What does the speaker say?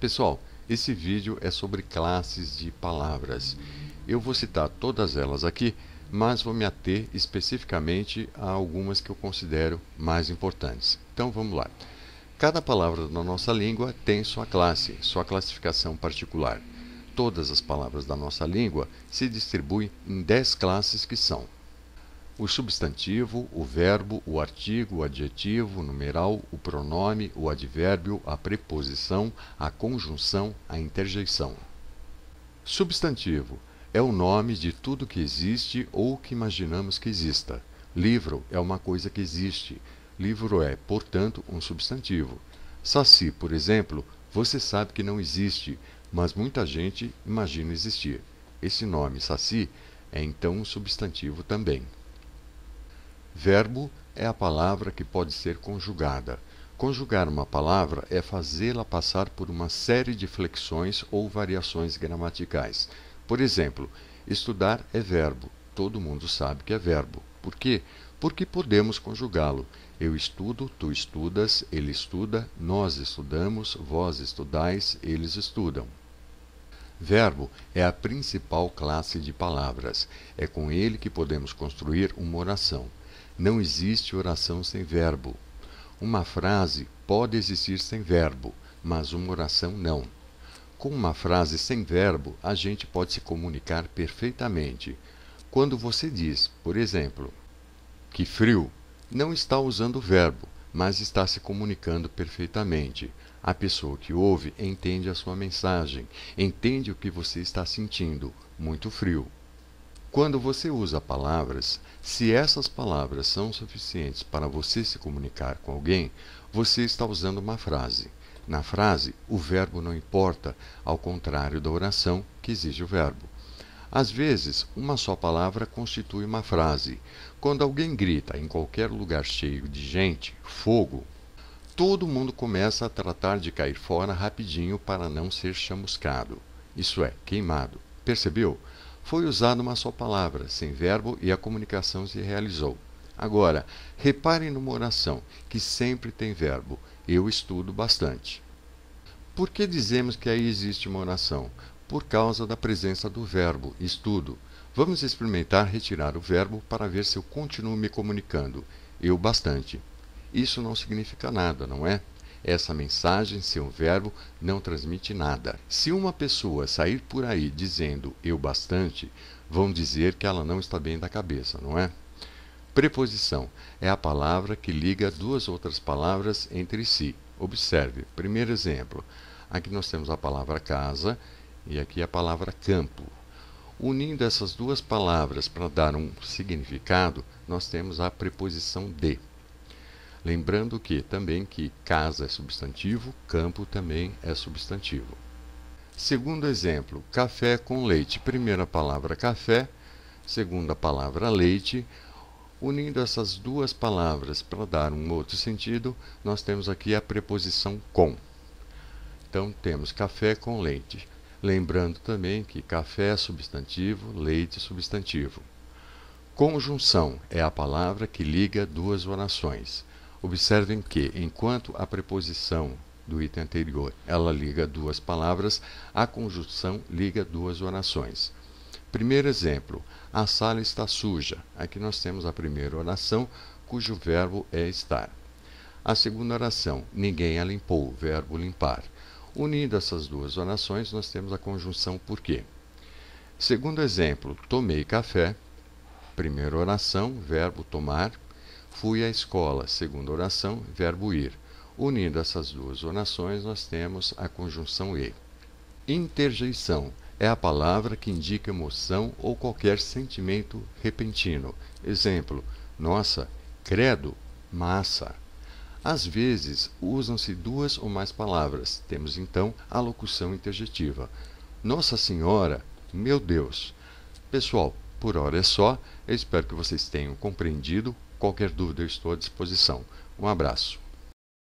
Pessoal, esse vídeo é sobre classes de palavras. Eu vou citar todas elas aqui, mas vou me ater especificamente a algumas que eu considero mais importantes. Então vamos lá. Cada palavra da nossa língua tem sua classe, sua classificação particular. Todas as palavras da nossa língua se distribuem em 10 classes que são: o substantivo, o verbo, o artigo, o adjetivo, o numeral, o pronome, o advérbio, a preposição, a conjunção, a interjeição. Substantivo é o nome de tudo que existe ou que imaginamos que exista. Livro é uma coisa que existe. Livro é, portanto, um substantivo. Saci, por exemplo, você sabe que não existe, mas muita gente imagina existir. Esse nome, saci, é então um substantivo também. Verbo é a palavra que pode ser conjugada. Conjugar uma palavra é fazê-la passar por uma série de flexões ou variações gramaticais. Por exemplo, estudar é verbo. Todo mundo sabe que é verbo. Por quê? Porque podemos conjugá-lo. Eu estudo, tu estudas, ele estuda, nós estudamos, vós estudais, eles estudam. Verbo é a principal classe de palavras. É com ele que podemos construir uma oração. Não existe oração sem verbo. Uma frase pode existir sem verbo, mas uma oração não. Com uma frase sem verbo, a gente pode se comunicar perfeitamente. Quando você diz, por exemplo, que frio, não está usando o verbo, mas está se comunicando perfeitamente. A pessoa que ouve entende a sua mensagem, entende o que você está sentindo, muito frio. Quando você usa palavras, se essas palavras são suficientes para você se comunicar com alguém, você está usando uma frase. Na frase, o verbo não importa, ao contrário da oração, que exige o verbo. Às vezes, uma só palavra constitui uma frase. Quando alguém grita em qualquer lugar cheio de gente, fogo, todo mundo começa a tratar de cair fora rapidinho para não ser chamuscado. Isso é, queimado. Percebeu? Foi usada uma só palavra, sem verbo, e a comunicação se realizou. Agora, reparem numa oração, que sempre tem verbo. Eu estudo bastante. Por que dizemos que aí existe uma oração? Por causa da presença do verbo, estudo. Vamos experimentar retirar o verbo para ver se eu continuo me comunicando. Eu bastante. Isso não significa nada, não é? Essa mensagem, sem o verbo, não transmite nada. Se uma pessoa sair por aí dizendo eu bastante, vão dizer que ela não está bem da cabeça, não é? Preposição é a palavra que liga duas outras palavras entre si. Observe, primeiro exemplo. Aqui nós temos a palavra casa e aqui a palavra campo. Unindo essas duas palavras para dar um significado, nós temos a preposição de. Lembrando que casa é substantivo, campo também é substantivo. Segundo exemplo, café com leite. Primeira palavra café, segunda palavra leite. Unindo essas duas palavras para dar um outro sentido, nós temos aqui a preposição com. Então temos café com leite. Lembrando também que café é substantivo, leite substantivo. Conjunção é a palavra que liga duas orações. Observem que, enquanto a preposição do item anterior ela liga duas palavras, a conjunção liga duas orações. Primeiro exemplo, a sala está suja. Aqui nós temos a primeira oração, cujo verbo é estar. A segunda oração, ninguém a limpou, verbo limpar. Unindo essas duas orações, nós temos a conjunção por quê. Segundo exemplo, tomei café. Primeira oração, verbo tomar. Fui à escola, segunda oração, verbo ir. Unindo essas duas orações, nós temos a conjunção e. Interjeição é a palavra que indica emoção ou qualquer sentimento repentino. Exemplo, nossa, credo, massa. Às vezes, usam-se duas ou mais palavras. Temos então a locução interjetiva. Nossa Senhora, meu Deus. Pessoal, por hora é só. Eu espero que vocês tenham compreendido. Qualquer dúvida eu estou à disposição. Um abraço.